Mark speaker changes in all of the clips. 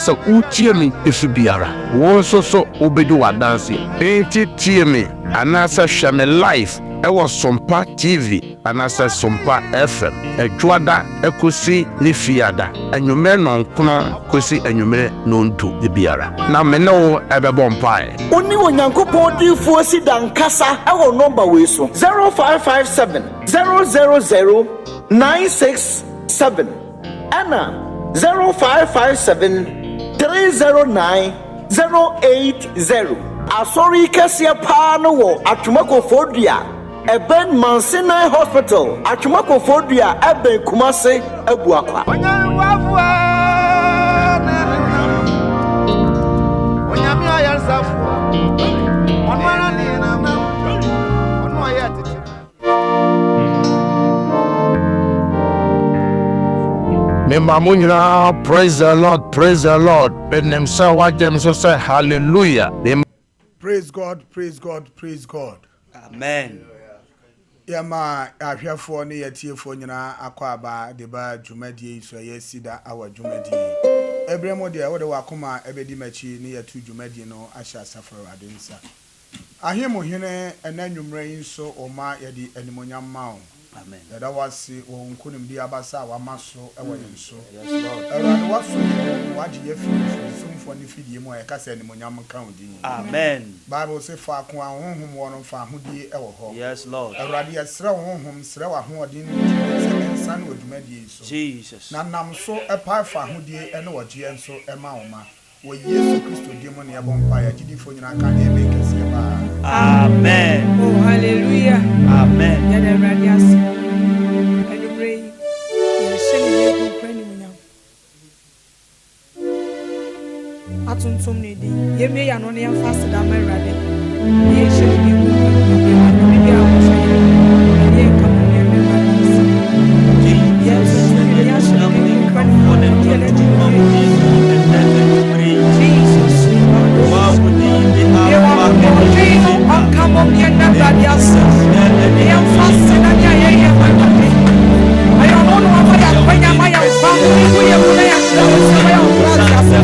Speaker 1: So utie me isu biara wo so obedu wadanse enti tie me anasa hwe me live ewo Sompa TV anasa Sompa FM edwada ekosi ne fiada anwume nonkona kosi anwume nonto biara na me ne wo ebebo mpae oni onyankopon difuo si dankasa ewo number we so 0557 000 967 ana 0557 309-080. Asori Kesia Pano, Achumako Fordia, Eben Mansina Hospital, Achumako Fordia, Eben Kumase, Ebuaka. Praise the Lord, praise the Lord. Say hallelujah.
Speaker 2: Praise God, praise God, praise God.
Speaker 3: Amen.
Speaker 2: Yama ahwefo ne yetiefo nyina akwaba deba dwumadi so ye Cedar awa dwumadi. Ebremo de wode wakoma ebedi machi ne yetu dwumadi no ahya safaro adensa. Ahemo hene enanwumra yin so oma yedi animonyam mawo.
Speaker 3: Amen.
Speaker 2: That was Unkunim Diabasa, Wamaso, Ewan so. Yes, Lord. And what you soon for the video, I can say Monyam County.
Speaker 3: Amen.
Speaker 2: Bible say Fakwa home one for Hudi Ewo.
Speaker 3: Yes, Lord.
Speaker 2: A radia srow home, Srewa Hodin, son with Medies.
Speaker 3: Jesus.
Speaker 2: Nanam so a pie for Hudi and what Gian so a mauma. We use Christo demon a bonfire, Gidi for you, I can't make us.
Speaker 3: Amen.
Speaker 4: Oh, hallelujah.
Speaker 3: Amen.
Speaker 4: Yada radias. And you pray. You're sending you praying now. Atun somnidi. Ye may an only fast than my raddy. Ye should be good. Maybe I will say, ye come on your memories. Yes, yes, come on, you never yes. I am fasting and I am fasting. I don't know what I am when I am fasting. We are going to have to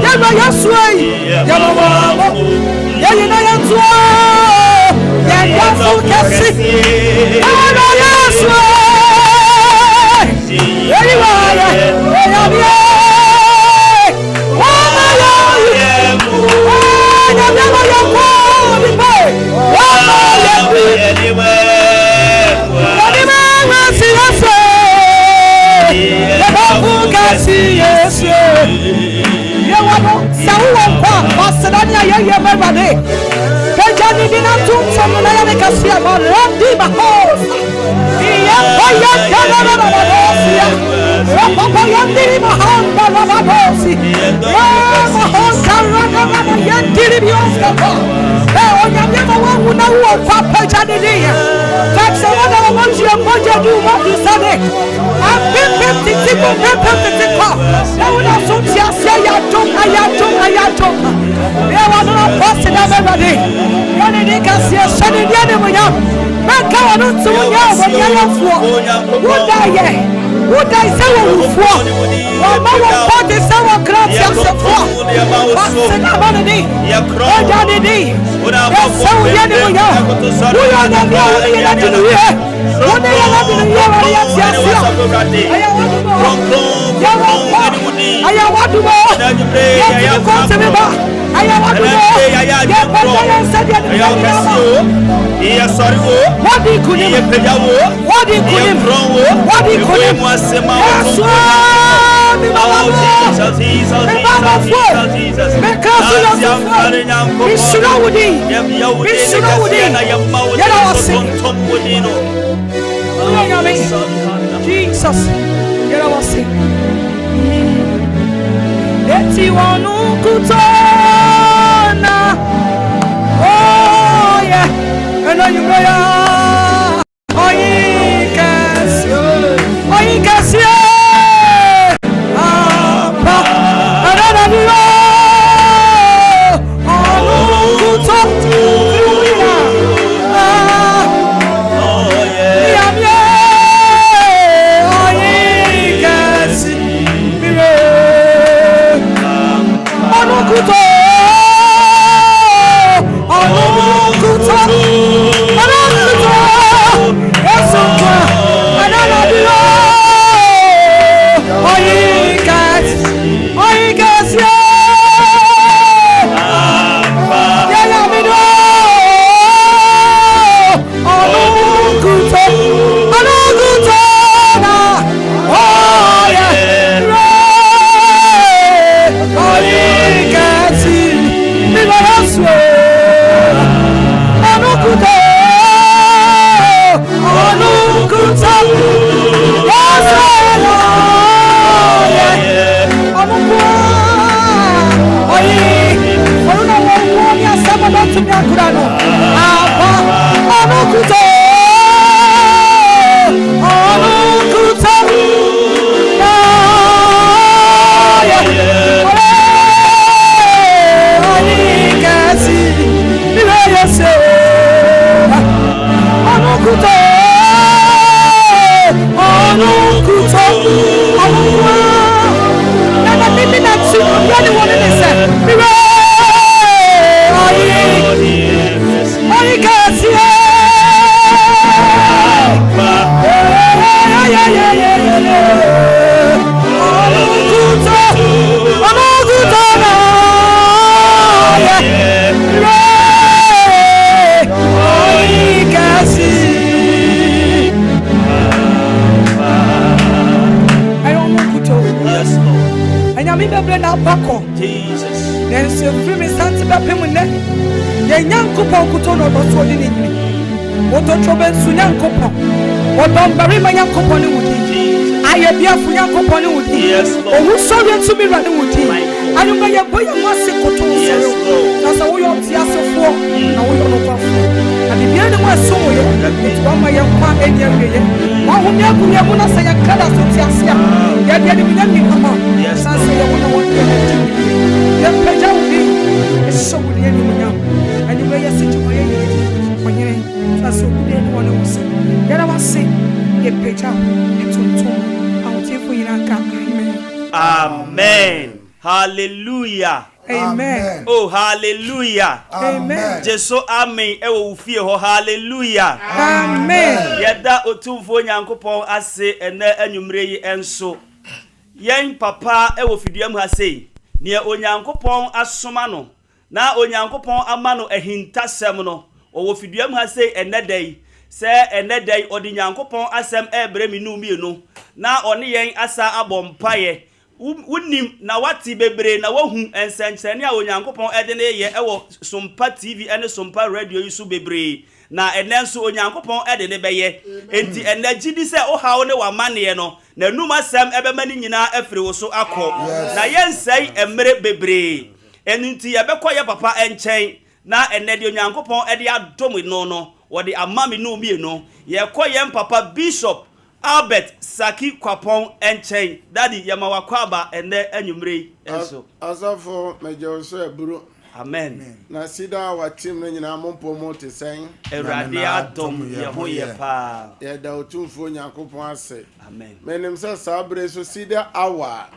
Speaker 4: Yaba Yasway, Yaba, Yana Yatua, Yafu Cassi, Yaba Yasway, Yaba, Jesus, get our sing. Eti wanu kutona, oh yeah, eno yumeya, oyi kasi, apa, anana niyo, anu kutona,
Speaker 3: Amen. Hallelujah.
Speaker 4: Amen.
Speaker 3: Oh, hallelujah.
Speaker 4: Amen.
Speaker 3: Jesu amen. Ewo ufie ho hallelujah.
Speaker 4: Amen.
Speaker 3: Yeda otumfo Nyankopon ase ene anwumre yi enso. Yen papa ewo fiduam ha sei. Ne Onyankopon asoma no. Na Onyankopon ama no ahintasem no. Owo fiduam ha sei ene dai. Se ene dai odi Nyankopon asem ebre mi nu mienu. Na one yen asa abompaye. Unim na wati bebre na wahu ensenkyerene a Onyankopon ede ne ye ewo Sompa TV ene Sompa radio yisu bebre na enenso Onyankopon ede ne beye enti enagidi se ohawo ne wamane no na num asem ebemani nyina afiri wo so akọ na yensai emre bebre enti yebekọ ye papa enchen na enede Onyankopon ede adom no wode amami no mienu yekọ ye papa Bishop Albert Saki Kwapon enchen daddy yamawakwaba ene anwumre enso
Speaker 5: asafo mejeoso eburu
Speaker 3: amen
Speaker 5: na Cedar wa team no nyina mompo mo te sen
Speaker 3: erade adom ye ho ye pa
Speaker 5: ye da otumfo Nyankopon ase
Speaker 3: amen
Speaker 5: menim se sabre so Cedar awa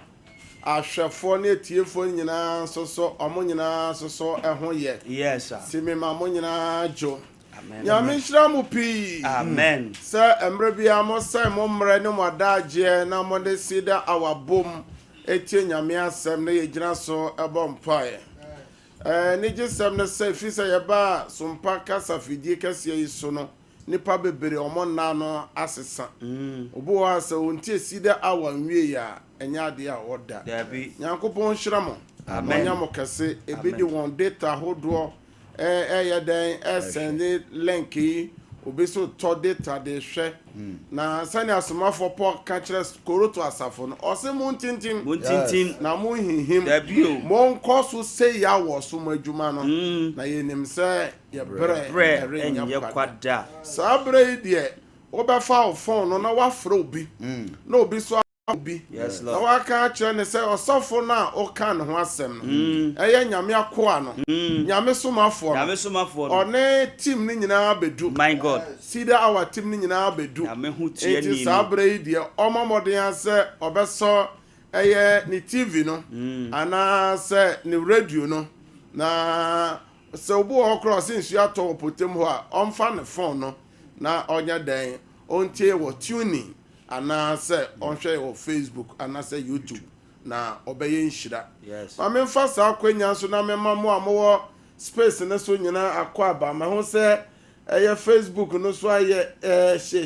Speaker 5: ahwefo ne tiefo nyina soso omo nyina soso eho ye
Speaker 3: yes sir
Speaker 5: simi ma mo nyina jo
Speaker 3: amen
Speaker 5: nyame shira mu pi
Speaker 3: amen
Speaker 5: se emre bia mo sai mo mre ne mo adaje na mo de Cedar awa bom etie nyame asem ne ye gina so ebom pae ni gisem ne se fi se ye ba Sompa kasa fidie kase yi so no nipa bebere omo na no asesa obo wa se wontie Cedar awa nwie ya enya ade a woda
Speaker 3: dabi
Speaker 5: Nyankopon shira mo
Speaker 3: amen
Speaker 5: nya mo kase ebedi won data hodo ya den send link yi obeso to data de hwe na sani asomafo po ka kire koroto asafo no ose muntintin na mu hihim
Speaker 3: dabi o
Speaker 5: mo nkoso se ya wo so madwuma no na yenim se ye bre
Speaker 3: enye kwada
Speaker 5: sabre de obefa phone no na wafra obi na obi so obi
Speaker 3: yes
Speaker 5: na
Speaker 3: lord
Speaker 5: waka kire ne se osofo na o kan ho asem no eye nyame akoa no nyame somafo no one team ni nyina bedu
Speaker 3: my god
Speaker 5: Cedar our team ni nyina bedu
Speaker 3: nyame hu tie ni
Speaker 5: enti sabre de omomoden ase obeso eye ni TV no ana se ni radio no na se obu okro since you ato potem ho a omfa ne phone no na onya den ontie wo tuning ana se onhwe wo Facebook ana se YouTube na obeye nhira
Speaker 3: yes
Speaker 5: ma me mfa sa akwanya so na me mamo amowo space ne so nyina akwaba ma ho se eye Facebook no so aye she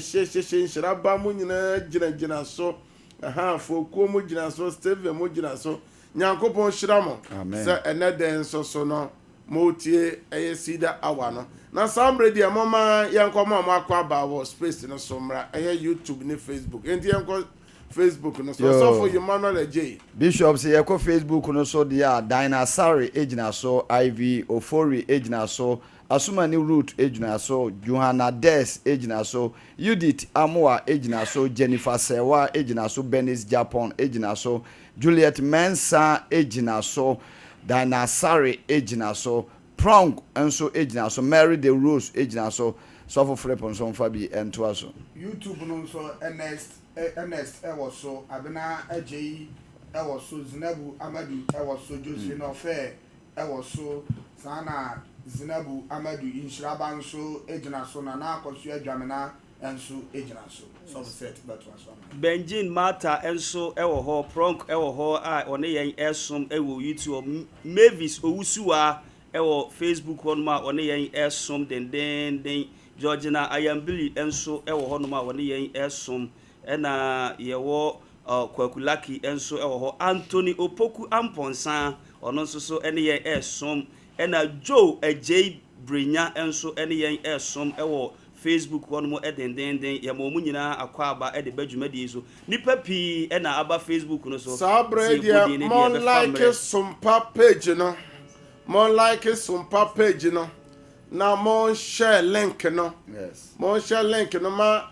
Speaker 5: nhira ba mo nyina gina so aha fokuo mo gina so Steve mo gina so Nyankopon hira mo se eneden so no mo tie eye Cedar awa no na sambre dia mama yankoma mo akwaba wo space no so mra eye YouTube ne Facebook enti yanko Facebook no so for Emmanuel J
Speaker 6: Bishop say yeko Facebook no so dia Dinosaur ejina so IV Ofori ejina so Asumani Root ejina so Johanna Des ejina so Judith Amoa ejina so Jennifer Sewa ejina so Benis Japan ejina so Juliet Mensa ejina so Dinosaur ejina so Prong enso ejina so Mary the Rose ejina so for Frepon so Fabi ento aso
Speaker 2: YouTube no so Ernest was so Abena AJ was so Zinabu Amadu was so Josephine Ofe was so Sana Zinabu Amadu Inshraban so ejina so na akosu adwamena enso ejina so set but was
Speaker 3: Benjin Mata enso ewo ho Pronk ewo ho a one yen esom ewo YouTube Mavis Owusuwa ewo Facebook one ma one yen esom den Georgina Ayambili enso ewo ho no ma one yen esom ena yewo Kwakulaki enso ewo ho Anthony Opoku Amponsa ono nso so ene yen esom ena Joe Ajay Brenya enso ene yen esom ewo Facebook one mo den ya mo nyina akwaba de badwumadi so nipa pi ena aba Facebook no so
Speaker 5: sabre dia mon like Sompa page no mon like Sompa page no na mon share link no
Speaker 6: yes
Speaker 5: mon share link no ma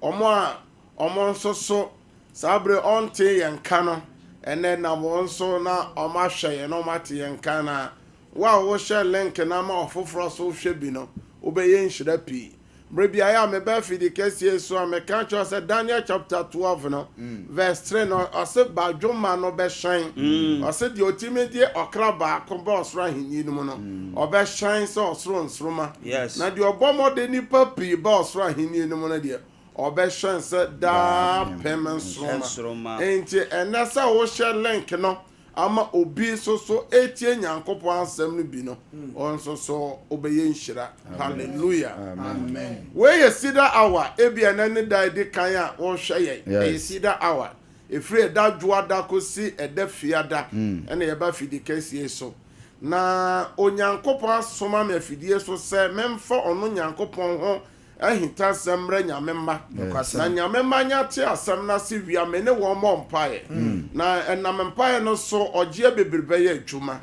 Speaker 5: omo so sabre onte yanka no ene na mo so na omo hwe no mate yanka na wa wo share link na ma ofoforo so hwe bi no obeye nhira pi Maybe I am a befidi case so I'm a catcher said Daniel chapter 12 no verse 3 no or said by Joma no be shine or said the ultimate or crabba comboss right in no or be shine so thrones roma.
Speaker 3: Yes.
Speaker 5: Now the obomo de ni papi boss right in no dear or be shine said da payments roma. Ain't it and that's how we share link no. Ama obi so etie nyankopon asem no bi no onso so obeye nhyira hallelujah
Speaker 2: amen
Speaker 5: we Cedar hour ebi enane dai de kan a wo hwe ye Cedar hour efre da dwoada kosi eda fiada ene ye ba fidi kesi so na onyankopon asoma me fidie so se memfa ono nyankopon ho ahita semre nyamemma na nyamemma nya te asem na se wia me ne wo mo mpae na enam mpae no so ogie bebrebe ye adwuma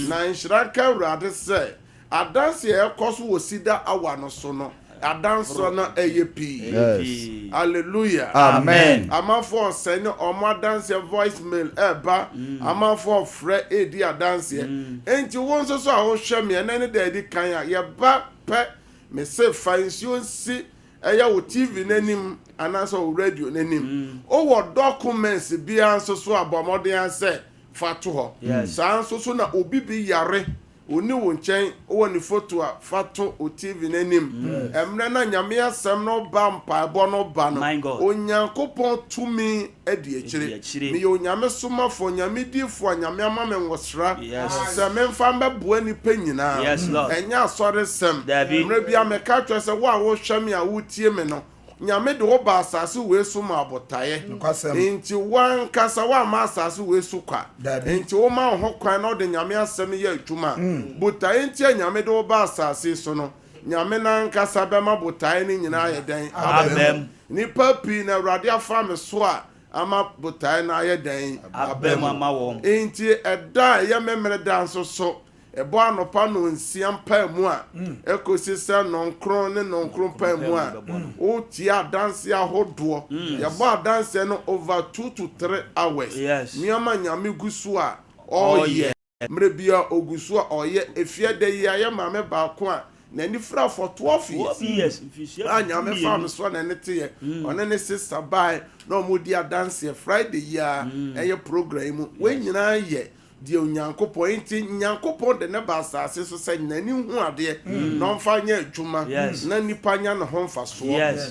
Speaker 5: na nhyira ka urade se adanse e koso wo Cedar awa no so no adanso na eyepi hallelujah
Speaker 6: amen
Speaker 5: amafo send omo adanse voice mail eba amafo frɛ edi adanse enti won so a wo hwɛ me enane da edi kan a ye ba pe me say fancy si eya wo TV nanim anaso wo radio nanim o wo documents bia so abomodен say fato ho san so na obi bi yare oni wo nchen o ni photo a fato o TV nanim emre na nyame asem no ba mpa bo no ba no onyankopon tumi edi ekire me onyame soma fo nyame difo nyame ama me nwosra se me mfa mbeboa ni panyina enya asore sem emre bia me ka twa se wo a wo hwame a wo tie me no nyame de wo ba asase we so ma abotaye enti wan kasa wa ma asase we so kwa enti wo ma ho kwan no de nyame asem ye adwuma botaye enti nyame de wo ba asase so no nyame na kasa be ma botaye ni nyina ye den amen ni papi na awrade afa me so a ama botaye na ye den
Speaker 3: abem ama wo
Speaker 5: enti eda ye memre dan so ebo anopa no nsiam pa mu a ekosi se nonkron ne nonkron pa mu a o tia dance ahodo ye bo dance no over 2 to 3 hours niama nyame gusu a oye mre bia ogusu a oye efie de ye mame ba ko a na ni fra for 12 years nyame fa me so na ne te one ne sister by no mo dia dance Friday ya eye program mu we nyina ye die onyankopon enti nyankopon de ne ba asase so se nani hu ade no mfa nya adwuma na nipa nya ne ho mfa so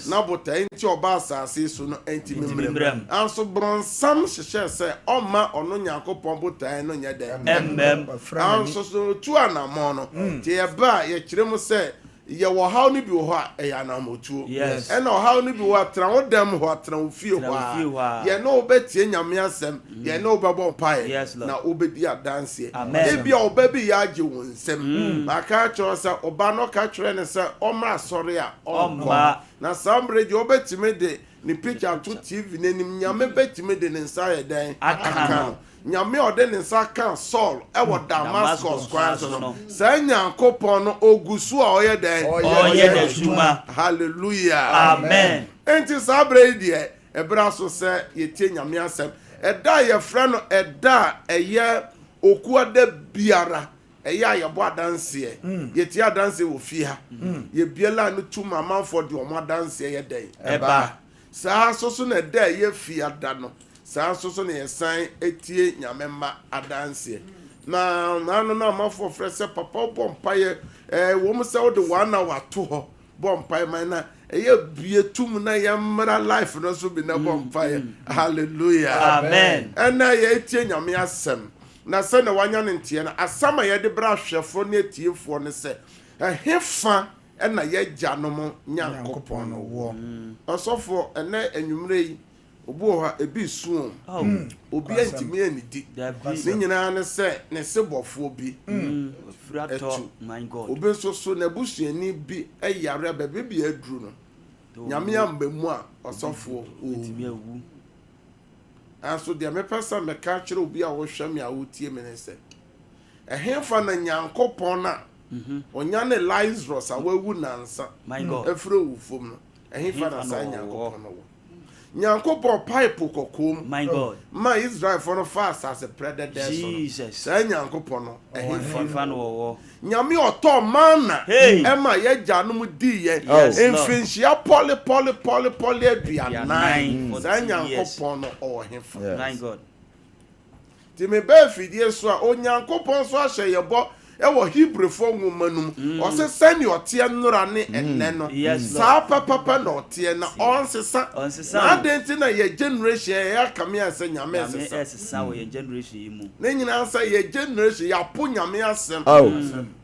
Speaker 5: na bota enti oba asase so no enti memrem anso bronsam hyehyɛ se oma ono nyankopon bota no nya de anso so tu anamo no tie ba ye kirem se ye wo haw ni bi wo ha e ya na motuo e na haw ni bi wo atra wo dam ho atra wo fie ho ye no obetie nyame asem ye no obebo pae na obedi adanse e bia obabi ya age wo nsem maka cho sa oba no ka kire ne se omra sore a omma na sambre je obetime de ni picture to TV nanim nyame betime de ne nsa ye dan aka nyame ode ne nsa kan Saul e wo Damascus kwa so no sa nyankopon no ogusu a oye den
Speaker 3: oye da juma
Speaker 5: hallelujah
Speaker 3: amen
Speaker 5: enti sabre die ebra so se yetie nyame asem eda ye fra no eda eye okuada biara eya ye bo adanse yetie adanse wo fi ha ye biela no tu mama for de omo adanse ye den eba sa so na eda ye fi ada no sa so ne yesan etie nyamemma adanse na no mafo frese papa bompaye wo mu se wo de 1 hour to ho bompaye man na eye bie tum na ye mra life no so bi na bompaye hallelujah
Speaker 3: amen
Speaker 5: na ye etie nyame asem na se na wanya ne ntie na asama ye de bra hwefo ne etiefo ne se hefa na ye gya no mo nyankopon no wo osofo ene anwumre yi obo ha ebi suom obi antimi anidi ne nyina ne se ne sebofo bi
Speaker 3: frato my god
Speaker 5: obi so na busuani bi eyare bebe bi aduru no nyame ambemu a osofo
Speaker 3: otimi awu
Speaker 5: anso de me pesa me ka kire obi a wo hwam ya wo tie me ne se ehemfa na nyankopon na onya ne Lazarus a wawu nansa
Speaker 3: my god
Speaker 5: efre wu fom no ehemfa na sa nyankopon no nyankopɔn pipe kokom
Speaker 3: My God.
Speaker 5: ma Israel for no fast as a predator
Speaker 3: Jesus.
Speaker 5: say nyankopɔn no
Speaker 3: Fan wo.
Speaker 5: nyame ɔtɔ mana
Speaker 3: Hey.
Speaker 5: ɛma yɛgya no mu di yɛ
Speaker 3: Yes,
Speaker 5: mfinhyia pɔle
Speaker 3: Nine,
Speaker 5: aduanan saa
Speaker 3: 40 years.
Speaker 5: nyankopɔn no ɔwɔ hefa
Speaker 3: My God.
Speaker 5: ti me bɛɛ fidie so a onyankopɔn so ahyɛ yɛbɔ ɛwɔ Hebrewfo nwoma no mu ɔsɛ sɛnea ɔteɛ nnora ne ɛnɛ no
Speaker 3: Yes, Lord.
Speaker 5: saa papa na ɔteɛ na ɔnsesa
Speaker 3: Ɔnsesa.
Speaker 5: na adɛn nti na yɛ generation yɛ akame a sɛ nyame
Speaker 3: Nyame
Speaker 5: ɛsesa
Speaker 3: ɛsesa wɔ yɛn generation yi mu.
Speaker 5: ne nyinaa sɛ yɛ generation yɛapo nyame asɛm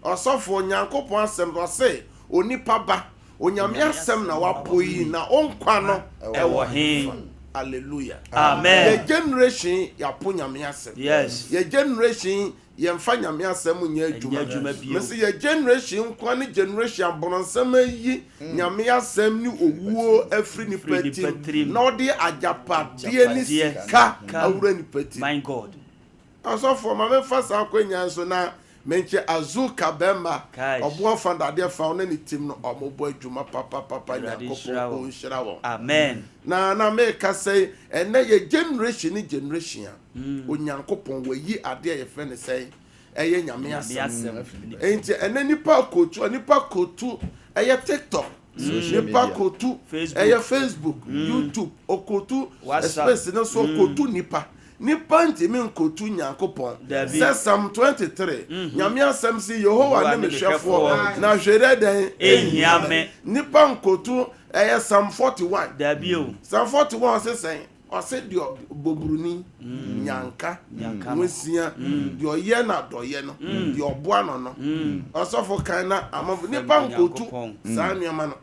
Speaker 5: ɔsɔfo onyankopɔn asɛm ɔse onipa ba onyame asɛm na wapo yi na ɔnkwa no
Speaker 3: Ɛwɔ he.
Speaker 5: Hallelujah.
Speaker 3: Amen.
Speaker 5: Your generation yɛapo nyame asɛm
Speaker 3: Yes.
Speaker 5: your generation yɛmfa nyame asɛm nyɛ adwuma mɛsɛ yɛ generation nkwa ne generation abɔnɔnsɛm ayi nyame asɛm ne owuo afiri nipa tim na ɔde agyapadeɛ ne sika awura nipa tim.
Speaker 3: My God.
Speaker 5: Asɔfoɔ ma memfa saa akwanya so na menkyɛ azuka bɛma ɔboa fa dadeɛ fa ne ne tim no ɔmobɔ adwuma papapapa nyankopɔn ɔnhyira wɔn.
Speaker 3: Amen.
Speaker 5: na meka sɛ ɛnɛ yɛ generation ne generation a onyankopɔn wayi adeɛ a yɛfrɛ ne sɛ ɛyɛ nyame asɛm enti ɛnɛ nipa kotu ɛyɛ TikTok nipa kotu ɛyɛ Facebook YouTube okotu space ne so kotu nipa ntimi nkotu nyankopɔn sɛ Psalm 23 nyame asɛm si Yehowa ne mehwɛfoɔ na hwere dɛn
Speaker 3: Ehiame.
Speaker 5: nipa nkotu ɛyɛ Psalm 41
Speaker 3: Dabio.
Speaker 5: Psalm 41 ɔsɛ deɛ boburuni nyanka nwesia deɛ ɔyɛ na dɔyɛ no deɛ ɔboa no ɔsɔfo kan na amafo nipa nkotu saa nneɛma no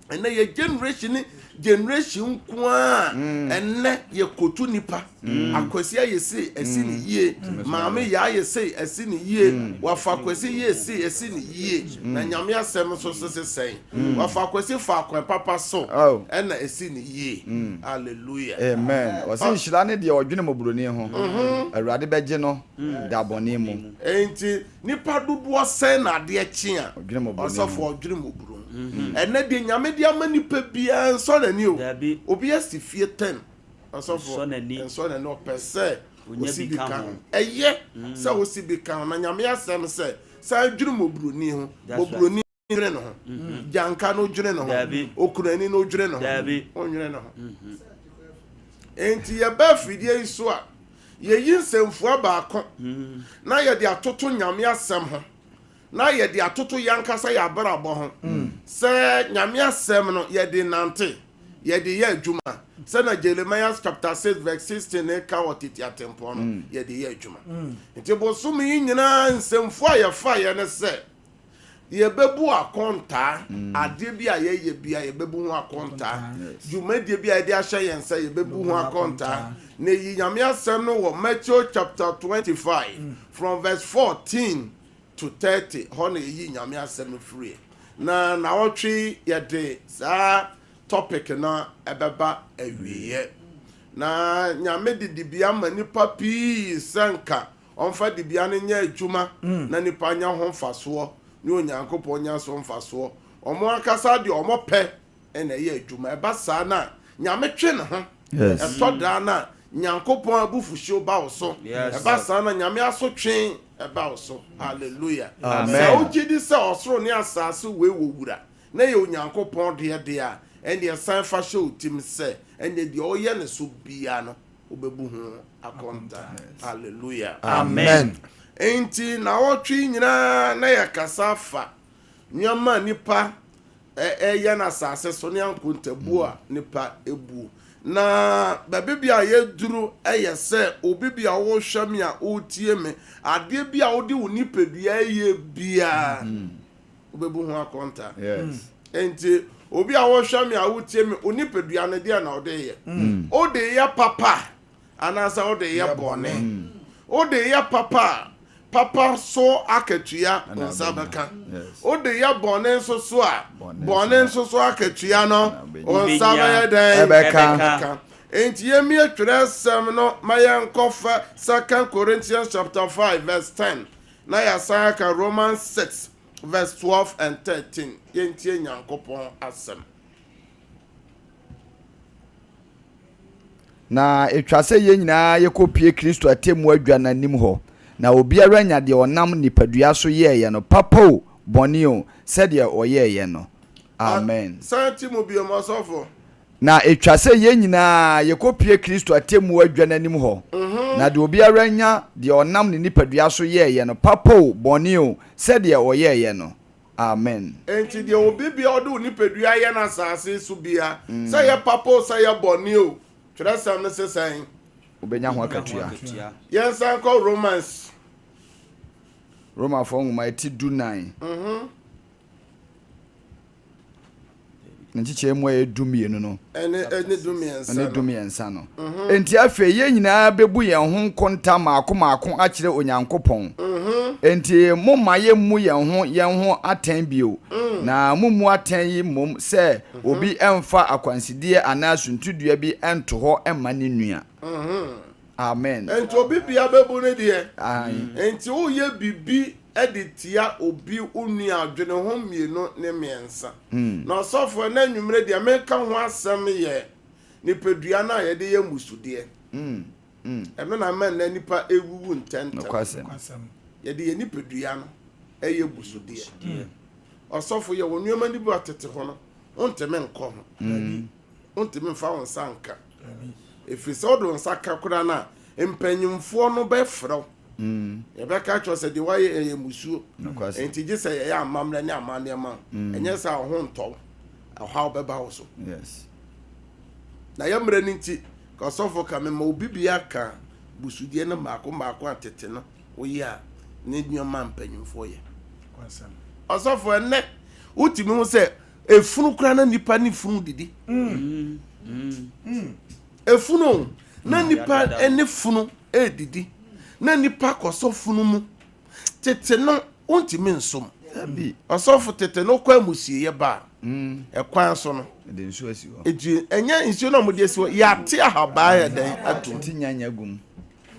Speaker 5: ɛnɛ yɛ generation nkoa ɛnɛ yɛ kotu nipa akwasi ayɛ sei ɛsi ne yie maame yɛ ayɛ sei ɛsi ne yie wafa akwasi yɛ sei ɛsi ne yie na nyame asɛm so sesɛn wafa akwasi fa akwan papa so ɛna ɛsi ne yie hallelujah
Speaker 6: amen wɔsi nhyira ne deɛ ɔdwene mɔburoni ho awurade bɛgye no da bɔne mu
Speaker 5: enti nipa dodoɔ sɛn na adeɛ kye a ɔsɔfo ɔdwene mɔburo ɛnɛ deɛ nyame de ama nipa biara nsɔ n'ani o obi asi fie 10 ɔsɔfo nsɔ n'ani ɔpɛ sɛ osi bi ka ho ɛyɛ sɛ osi bi ka ho na nyame asɛm sɛ saa dwene mɔburoni ho mɔburoni dwene no ho janka no dwene no ho okunani no dwene no ho ɔnwene no ho enti yɛbɛ fidie yi so a yɛyi nsɛmfua baako na yɛde atoto nyame asɛm ho na yɛde atoto yankasa yɛ abrabɔ ho sɛ nyame asɛm no yɛde nante yɛde yɛ adwuma sɛ na Jeremiah chapter 6 verse 16 ne ka wɔ tete atempɔ no yɛde yɛ adwuma nti bosom yi nyinaa nsɛmfo a yɛfa yɛ ne sɛ yɛbɛbu akɔntaa adeɛ bi a yɛyɛ bi a yɛbɛbu ho akɔntaa dwumadie bi a yɛde ahyɛ yɛn sɛ yɛbɛbu ho akɔntaa na yi nyame asɛm no wɔ Matthew chapter 25 from verse 14 to 30 hɔ na yɛyi nyame asɛm no firi na wɔtwe yɛde saa topic na ɛbɛba awieɛ na nyame de dibia ma nipa pii sɛnka ɔmfa dibia no nyɛ adwuma na nipa nya ho mfasoɔ ne onyankopɔn nya so mfasoɔ ɔmo akasa deɛ ɔmo pɛ ɛna ɛyɛ adwuma ɛba saa na nyame twe ne ho ɛtɔ daa na nyankopɔn abufuhyew ba wo so ɛba saa na nyame aso twe ɛba wo so hallelujah sɛ wogye di sɛ ɔsoro ne asase wei wɔ wura na yɛ onyankopɔn deɛ a ɛne ɛsan fa hyɛ wo tim sɛ ɛne deɛ ɔyɛ ne so bia no wobɛbu ho akɔnta hallelujah
Speaker 2: amen
Speaker 5: enti na wɔtwe nyinaa na yɛkasa fa nneɛma nipa ɛyɛ no asase so ne ankontabuo a nipa ebu na baabi bi a yɛduru ɛyɛ sɛ obi bi a wɔhwɛ me a ɔretie me adeɛ bi a wode wo nipadua yɛ biaa wobɛbu ho akɔnta enti obi a wɔhwɛ me a wotie me onipadua no deɛ na wode yɛ wode yɛ papa anaasɛ wode yɛ bɔne wode yɛ papa so akatua nsa bɛka wode yɛ bɔne nso so a bɔne nso so akatua no nsa bɛyɛ dɛn ɛbɛka enti yɛmi atwerɛ sɛm no ma yɛnkɔfa 2 Corinthians chapter 5 verse 10 na yɛsan aka Romans 6 verse 12 and 13 yɛntie nyankopɔn asɛm
Speaker 6: na etwa sɛ yɛn nyinaa yɛkɔpie Kristo atemu adwa n'anim hɔ na obiara nya deɛ ɔnam nipadua so yɛɛyɛ no papa o bɔne o sɛdeɛ ɔyɛɛyɛ no amen
Speaker 5: santi mu bi ɔmɔsɔfo
Speaker 6: na etwa sɛ yɛn nyinaa yɛkɔpie Kristo atemu adwa n'anim hɔ na deɛ obiara nya deɛ ɔnam ne nipadua so yɛɛyɛ no papa o bɔne o sɛdeɛ ɔyɛɛyɛ no amen
Speaker 5: enti deɛ obi bia ɔde nipadua yɛ na asase so bia sɛ yɛ papa o sɛ yɛ bɔne o twere sɛm ne sesan
Speaker 6: obenya ho akatua
Speaker 5: yɛn san kɔ
Speaker 6: Roma for nwoma eti 9 nchiche mu edumienu no ene dumiensa no enti afi ye nyinaa bebu yen ho konta maako akire onyankopon enti momma ye mu yen ho aten bio na mumu aten yi mom se obi emfa akwansidie anaasuntudua bi ento ho emma ne nua amen
Speaker 5: enti obi bia bebu ne de enti wo ye bibi editia obi unu adwene ho mienu ne miensa na osofo na nwumre de meka ho asem ye nipadua na ye de ye musude eno na men na nipa ewuwu ntenta ye de ye nipadua no eye busude osofo ye wonuoma ni bi atete ho no onteme nko ho onteme mfa won sanka efise odo nsaka kura na empanyimfo no be frɛw yɛbɛka kyerɛ sɛ de wayɛ ɛyɛ musuo enti gye sɛ yɛyɛ amammerɛ ne amanneɛma ɛnyɛ sɛ ho ntɔw ɔhaw bɛba wo so na yɛmmerɛ no nti ka ɔsɔfo ka me ma obi bia ka busudie no maako atete no woyɛ a ne nneɔma mpanyimfoɔ yɛ ɔsɔfo ɛnɛ wotumi ho sɛ efunu kora na nipa ne funu didi efunu na nipa ne funu edidi na nipa kɔsɔfunu mu tete no ontimi nsom ɔsɔfo tete no kwa musie ye ba ɛkwan so no
Speaker 6: de nsu asi hɔ
Speaker 5: eji enya nsu no mo de asi hɔ yate ahaba yɛ dan atum
Speaker 6: tinyanya gum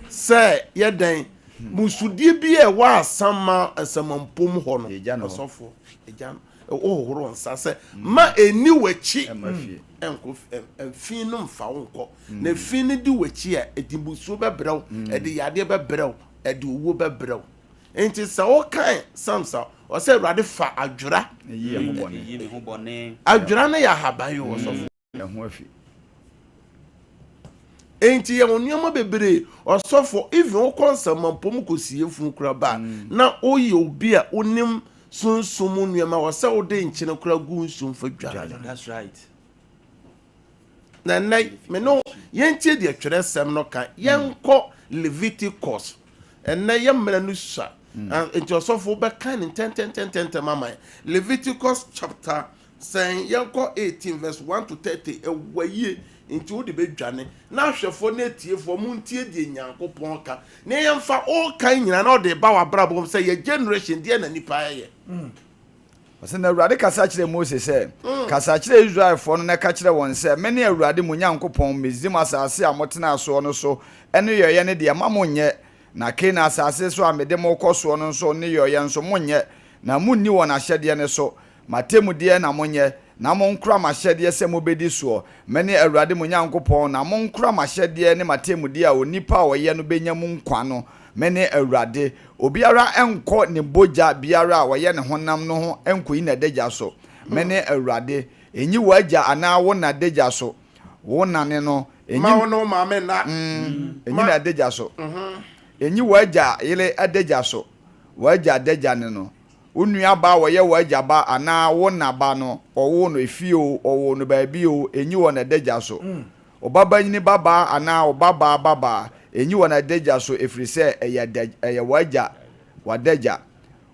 Speaker 5: sɛ yɛ dan musudie bi e wa asama asamampom hɔ no ɔsɔfo eja ohoro nsa sɛ ma eni wachi enko fin no mfa wonko na fin ne di wachi a edibusu bɛbrɛw edi yade bɛbrɛw edi owo bɛbrɛw enti sɛ wo kan samsa o sɛ awurade fa adwura
Speaker 6: yi ho bɔne
Speaker 5: adwura ne ya haban yo so
Speaker 6: ho afi
Speaker 5: enti ye onuoma bebre osofo even wo konsamampom kosie fun kura ba na oyi obi a onim sunsum nuema wo sɛ wo de nkyene kura gu nsum fa dwa
Speaker 3: that's right
Speaker 5: na nay me no yentie de atwere sem no kan yenko Leviticus enne yemra no sua enti osofo be kan 10 mama Leviticus chapter saying yenko 18 verse 1 to 30 ewaye enti wo de bedwane na hwefo na etiefo mu ntie de nyankopon ka na yemfa o kan nyina na o de ba wa brabo say ye generation de na nipa ye
Speaker 6: Ɔsɛ na Awurade kasa kyerɛ Mose sɛ kasa kyerɛ Israelfoɔ no na ka kyerɛ wɔn sɛ mene Awurade mo Nyankopɔn Misraim asase a motena so no so ɛne yɛyɛ ne deɛ ma monyɛ na Kana asase so a mede mo kɔ so no so ne yɛyɛ nso monyɛ na munni wɔn ahyɛdeɛ ne so matemudeɛ na monyɛ na monkura mahyɛdeɛ sɛ mobɛdi soɔ mene Awurade mo Nyankopɔn na monkura mahyɛdeɛ ne matemudeɛ a onipa a ɔyɛ no benya mu nkwa no mene Awurade obiara enko ne boja biara a wɔyɛ ne honam no ho enkoyi na dagya so mene Awurade enyi wagya ana wo na dagya so wo nane no enyi
Speaker 5: ma no ma me na
Speaker 6: enyi na dagya so enyi wagya yele adagya so wagya dagya ne no unua ba wɔyɛ wagya ba ana wo na ba no owo no efio owo no baabi o enyi wo na dagya so obaba nyini baba ana obaba baba enyi wana dagya so efrise eya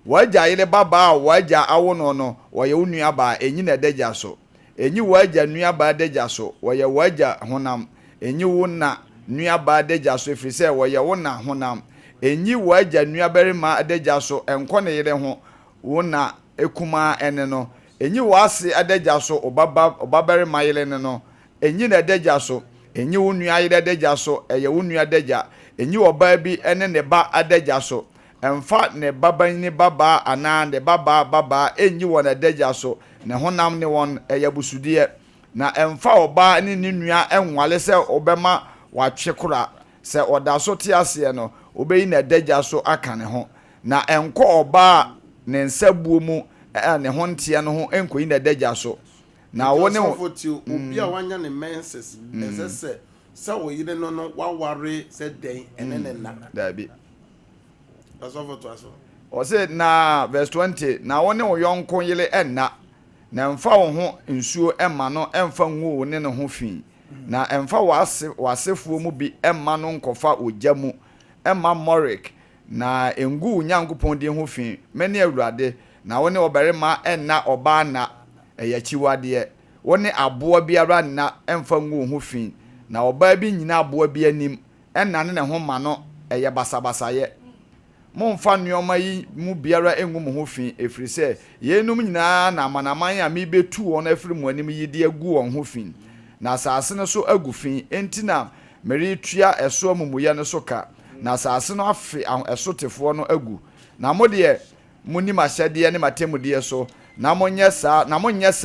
Speaker 6: wagya yele baba wagya awo no woye unua ba enyi na dagya so enyi wagya nua ba dagya so woye wagya honam enyi wona nua ba dagya so efrise woye wona honam enyi wagya nua barima dagya so enko ne yele ho wona ekuma ene no enyi wase adagya so obaba barima yele ne no enyi na dagya so enyi wo nua yede dagya so eye wo nua dagya enyi oba bi ene ne ba adagya so emfa ne baba ni baba ana ne baba enyi wo na dagya so ne honam ne won eye busudie na emfa oba ni nua enwale se obema watwe kora sɛ ɔda so te aseɛ no obeyi na dagya so aka ne ho na ɛnkɔ ɔbaa ne nsa buo mu ne ho nteɛ no ho ɛnkɔyi na dagya so na wo ne
Speaker 5: obi a wanya ne menses ɛsɛ sɛ oyire no no waware sɛ den ɛne ne na
Speaker 6: dabi
Speaker 5: asɔfo to aso
Speaker 6: ɔsɛ na verse 20 na wo ne wo yɔnko yele ɛnna na ɛmfa wo ho nsuo ɛma no ɛmfa ngu wo ne ne ho fi na ɛmfa wasefuo mu bi ɛma no nkɔfa ogya mu ɛma morik na engu Nyankopɔn din ho fi mɛne awurade na wo ne ɔbarima ɛnna ɔbaa na ɛyɛ chiwadeɛ wo ne aboa biara na ɛmfa ngu wo ho fi na ɔbaa bi nyina aboa bi anim ɛnna ne ho ma no ɛyɛ basabasaye momfa nneɔma yi mu biara engu mo ho fi efiri sɛ yenum nyinaa na amanaman a mebetu wɔn afiri mu anim yi de agu wɔn ho fi na asase no so agu fi enti na meretua ɛso amumuya no so ka na asase no afe ɛso tefoɔ no agu na mo de munim ahyɛdeɛ ne matemudeɛ so na monyɛ saa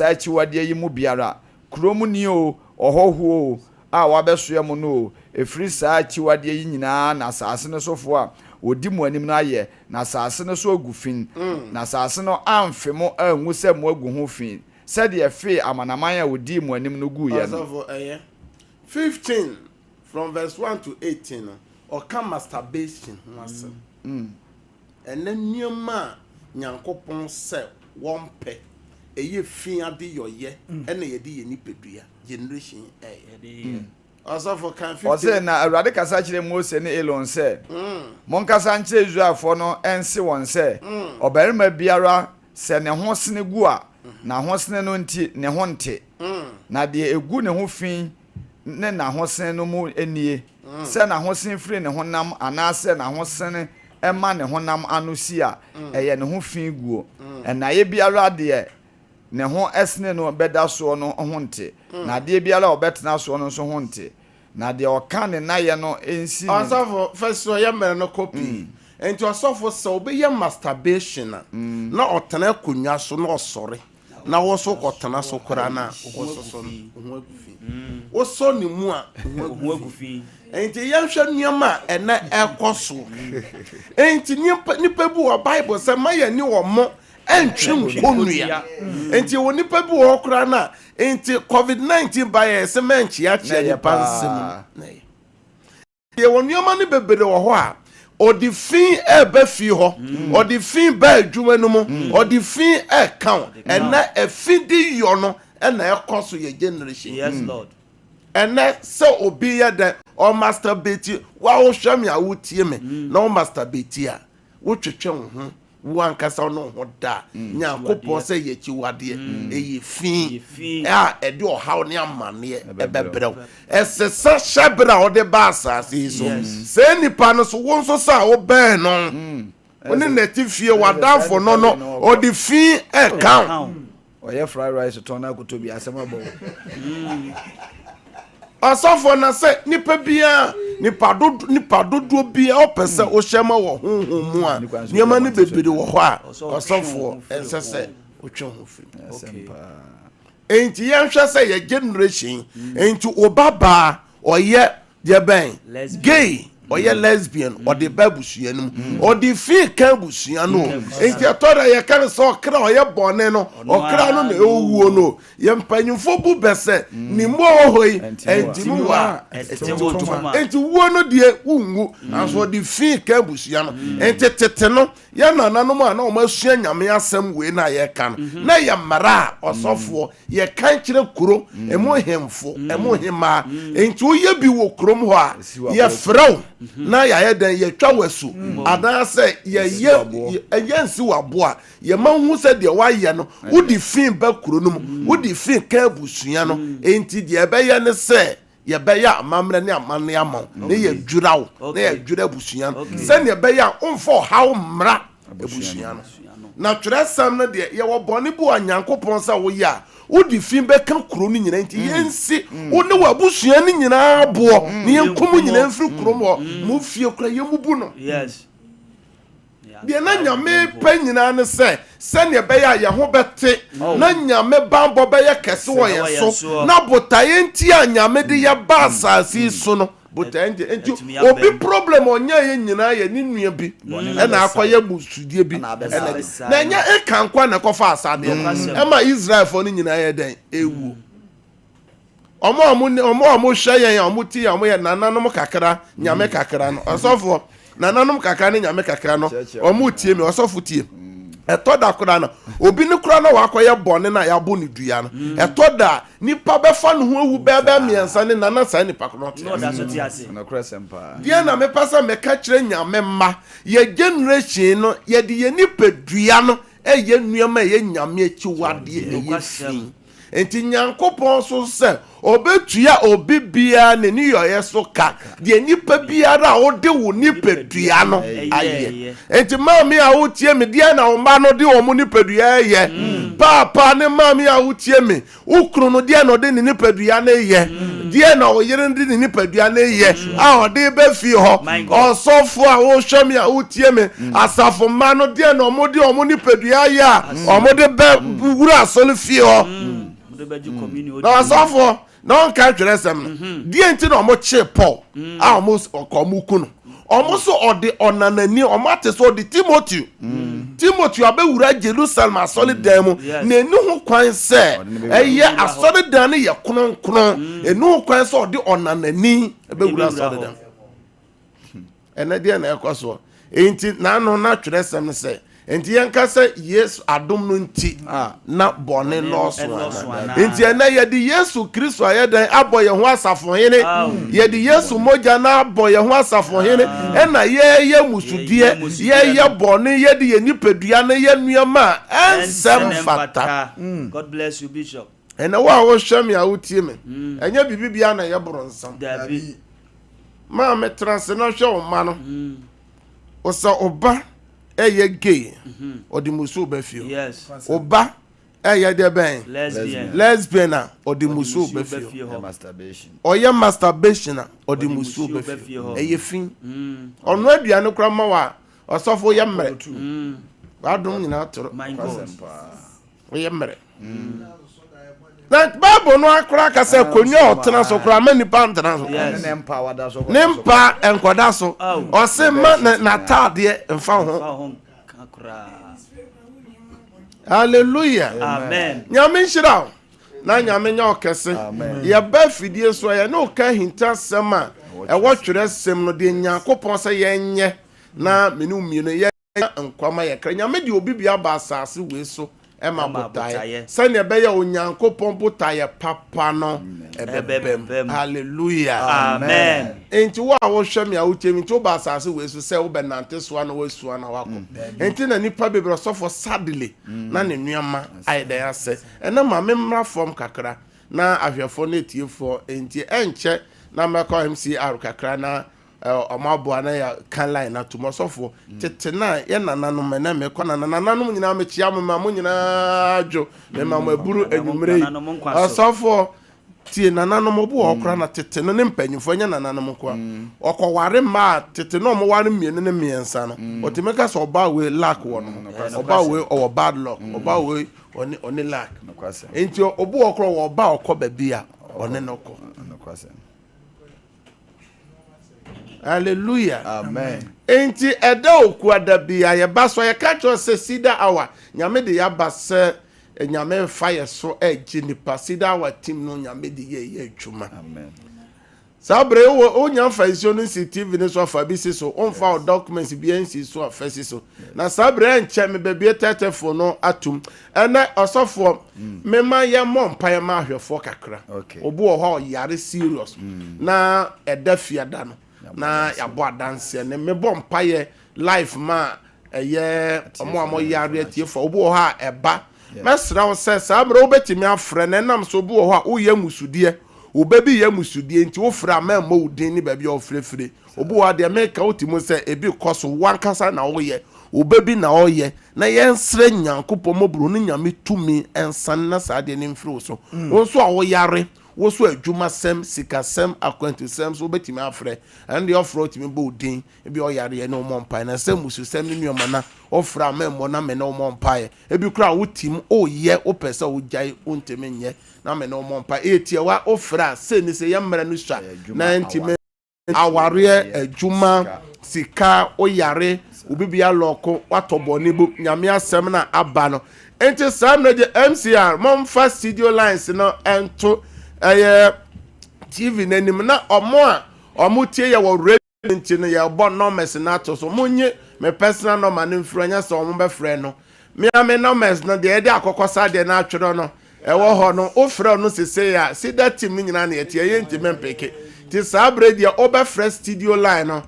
Speaker 6: akyiwadeɛ yi mu biara kurom ni o ɔhɔhuo a wabɛsoɛ mu no efiri saa akyiwadeɛ yi nyinaa na asase no sofoɔ a odi mu anim na ayɛ na asase no so agu fin na asase no amfe mo angu sɛ mo agu ho fin sɛdeɛ fe amanaman a odi mu anim no gu yɛ no
Speaker 5: 15 from verse 1 to 18 ɔka masturbation ho asɛm ɛnɛ nneɛma Nyankopɔn sɛ wɔn pɛ ɛyɛ fi ade yɔyɛ ɛna yɛde yɛ nipadua generation ɛyɛ asɔfo kan 15
Speaker 6: ɔsɛ na awurade kasa kyerɛ Mose ne Elon sɛ monkasa nkyerɛ Israelfoɔ no ɛnse wɔn sɛ ɔbarima biara sɛ ne ho sene gu a na ho sene no nti ne ho nte na deɛ egu ne ho fi ne na ho sene no mu enie sɛ na ho sene firi ne ho nam anaasɛ na ho sene ɛma ne ho nam ano si a ɛyɛ ne ho fi guo ɛna yɛ biara deɛ ne ho ɛsene no bɛda soɔ no ho nte na deɛ biara ɔbɛtena soɔ no nso ho nte na deɛ ɔka ne nayɛ no ɛnsi
Speaker 5: ɔsɔfo first yɛ mmerɛ no copy enti ɔsɔfo sɛ ɔbɛyɛ masturbation na ɔtena akonnwa so na ɔsɔre na wɔso kɔtena so koraa na wɔso so no ho agu fi wɔsɔ ne mu a ho agu fi enti yɛhwɛ nneɛma a ɛna ɛkɔ so enti nipa bi wɔ Bible sɛ mayɛ ni wɔ mo ɛntwe nkonnua enti wɔ nipa bi wɔ koraa na enti COVID-19 bayɛ sɛ mɛnkyeakyea nipa nsɛm yɛ wɔ nneɛma no bebree wɔ hɔ a ɔde fi ɛbɛ fi hɔ ɔde fi ba adwuma no mu ɔde fi ɛka ɛna ɛfidi yɔ no ɛna ɛkɔ so yɛ generation
Speaker 3: yes Lord
Speaker 5: ɛnɛ sɛ obi yɛ dɛ ɔmasturbate wa wohwɛ me a wotie me na ɔmasturbate a wotwetwe wo ho wo ankasa no ho da Nyankopɔn sɛ yɛ akyiwadeɛ ɛyɛ fi a ɛde ɔhaw ne amanneɛ ɛbɛbrɛw ɛsesa hyɛberɛ a wɔde ba asase yi so sɛ nipa no so wo nso sɛ a wobɛn no wo ne nati fie wadamfo no no ɔde fi ɛka
Speaker 6: ɔyɛ fried rice tɔn na akoto bi asɛm abɔ
Speaker 5: asɔfo na sɛ nipa bia nipa dodo bia ɔpɛ sɛ ɔhyɛ ma wɔ honhom mu a nneɛma no bebree wɔ hɔ a ɔsɔfo ɛnsɛ sɛ ɔtwe ho firi enti yɛnhwɛ sɛ yɛ generation enti ɔbabaa ɔyɛ deɛ bɛn gay ɔyɛ lesbian ɔde ba busua no mu ɔde fi ka busua no enti ɛtɔda yɛ ka sɛ ɔkra ɔyɛ bɔne no ɔkra no na ɛwuo no yɛ mpanyimfo bu bɛsɛ ne mu ɔhɔ yi enti mu wa enti wuo no deɛ wungu anso ɔde fi ka busua no enti tete no yɛ nananom a na ɔma asua nyame asɛm wei na yɛ ka no na yɛ mmara a ɔsɔfoɔ yɛ ka kyerɛ kuro ɛmo hemfo ɛmo hemaa enti woyɛ bi wɔ kurom hɔ a yɛ frɛw na yɛayɛ dɛn yɛtwa wasu anaasɛ yɛyɛ nsi waboa yɛma hu sɛ deɛ wayɛ no wode fi ba kuro no mu wode fi ka abusua no enti deɛ ɛbɛyɛ ne sɛ yɛbɛyɛ amammerɛ ne amanne ama ne yɛdwira wo na yɛdwira abusua no sɛnea ɛbɛyɛ a ɔmfa ɔhaw mmara abusua no na twerɛsɛm no deɛ yɛwɔ bɔne bi wɔ Nyankopɔn sɛ woyɛ a wodi fi bɛka kuro no nyina nti yɛnsi wo ne wabusua no nyinaa boɔ ne yɛnkom nyinaa mfiri kurom hɔ mo fie kora yɛmubu no deɛ na nyame pɛ nyinaa ne sɛ sɛnea ɛbɛyɛ a yɛho bɛte na nyame bambɔ bɛyɛ kɛse wɔ yɛ so na botaeɛ nti a nyame de yɛba asase so no botae nti obi problem onya ye nyina ye ni nua bi na akoye busudie bi na nya e kan kwa na kofa asade e ma Israel fo ni nyina ye den ewu omo hwe yen omo ti omo ye nananom kakra nyame kakra no osofo nananom kakra ne nyame kakra no omo tie me osofo tie etoda kura no obi ne kura no wakoye bone na ya bo ne dua no etoda nipa be fa no ho ewu bebe miensa ne nana sa nipa ko no
Speaker 3: ti ase
Speaker 6: na kresempa
Speaker 5: dia na me pasa me ka kire nyame ma ye generation no ye de ye nipa dua no ye nuama ye nyame achi wade ye fin enti nyankopon so se obetua obi bia ne ni yoye so ka de nipa biara wo de wo nipa dua no aye enti mami a wo tie me dia na wo ma no de wo mu nipa dua ye papa ne mami a wo tie me ukru no dia no de ni nipa dua na ye dia na wo yere de ni nipa dua na ye a o de be fi ho osofo a wo hwe me a wo tie me asafo ma no dia na mo de wo mu nipa dua ya o mo de be wura asole fi ho na asafo na on ka twere sem die nti na omo che Paul a omo okomuku no omo so ode onanani omo ate so ode Timothy abewura Jerusalem asole dan mu na enu ho kwan se eye asole dan ne ye kronkron enu ho kwan se ode onanani abewura asole dan ena die na ekoso enti na no na twere sem se enti yankasa Yesu adom no nti na bone loso enti na yedi Yesu Kristo ayedan aboye ho asafo hene yedi Yesu moja na aboye ho asafo hene ena ye musudie ye bone yedi ye nipadua na ye nuama ensem fata.
Speaker 3: God bless you, Bishop.
Speaker 5: Ena wa wo hwame a wotie me enya bibibia na ye bronsan ma me transe no hwe o ma no osa oba eye gay odi musu be fio
Speaker 3: Yes.
Speaker 5: oba eye de ben lesbian odi musu be fio
Speaker 6: masturbation
Speaker 5: oye masturbation odi musu be fio eye fin onu aduane kra ma wa osofo ye mmere adum nyina toro oye mmere na Bible no akra ka se konyo otena so kra mani pa ntena so ne mpa enkoda so o se ma na tade mfa ho hallelujah
Speaker 3: amen
Speaker 5: nyame nshira na nyame nya okese ya ba fidie so ya no ka hinta sema e wo twere sem no de Nyankopon se yenye na menu mienu ye nkwama ye kra nyame de obi bia ba asase we so ema botaye sane ebe ya Onyankopon botaye papa no ebebem hallelujah
Speaker 3: amen
Speaker 5: enti wa wo hweme a wotemi nti oba asase we so se wo benante so na wasua na wako enti na nipa bebro sofo sadly na ne nuama aida ya se ena ma memra form kakra na ahwefo na etiefo enti enche na meko MCR kakra na omabo na ya kan line na tumosofo tete na ye nananom na me kona nananom nyina me chia ma mo nyina adwo me ma mo aburu enumre osofo tie nananom obu okra na tete no ne mpanyimfo nya nananom kwa okoware ma tete no mo ware mienu ne miensa no otimeka so oba we lack wono oba we o bad luck oba we oni lack enti obu okro wo oba okoba bia one noko hallelujah
Speaker 6: amen
Speaker 5: enti eda okuada bia ye baso ye ka cho se Cedar hour nyame de ya base nyame fire so egi nipa Cedar hour team no nyame de ye adwuma
Speaker 6: amen
Speaker 5: sabre wo nya faisio no CTV ne so afa bi so onfa documents bi ensi so afasi so na sabre enche me ba bi tetefo no atum ene osofo mema ye mompa ye ma ahwefo kakra obu ho yare serious na eda fiada no na yabo adanse ne mebo mpaye life ma eye omo yare atiefo obu ha eba mesra wo se sabre obetimi afre ne nam so obu ho a wo ye musudie obebi ye musudie nti wo fra ma mo udin ni ba bi o frefre obu wa de meka otimo se ebi koso wankasa na wo ye obebi na wo ye na ye nsre Nyankopon mobru ni nyame tumi ensan na sa de ni mfiri so wo so a wo yare wo so adwuma sem sika sem akwantu sem so betimi afre and the offer otimi bo udin ebi o yare ye na o mompa na sem musu sem ni nyoma na ofra ma mo na me na o mompa ye ebi kura wo tim o ye o pese wo jai ontemi nye na me na o mompa etie wa ofra se ni se ye mmara no sha na ntimi aware adwuma sika oyare obi bia loko watobone bu nyame asem na aba no enti sam na de MCR momfa studio lines no ento TV nanim na omo tie ya wo radio enti no ya bo numbers na to so monye me personal number no mfranya so omo be frɛ no me ame numbers no de akokosa de na atwero no ewo ho no o frɛ no sese ya Cedar team nyina na yetie yenti mempeke ti sabre dia obefre studio line no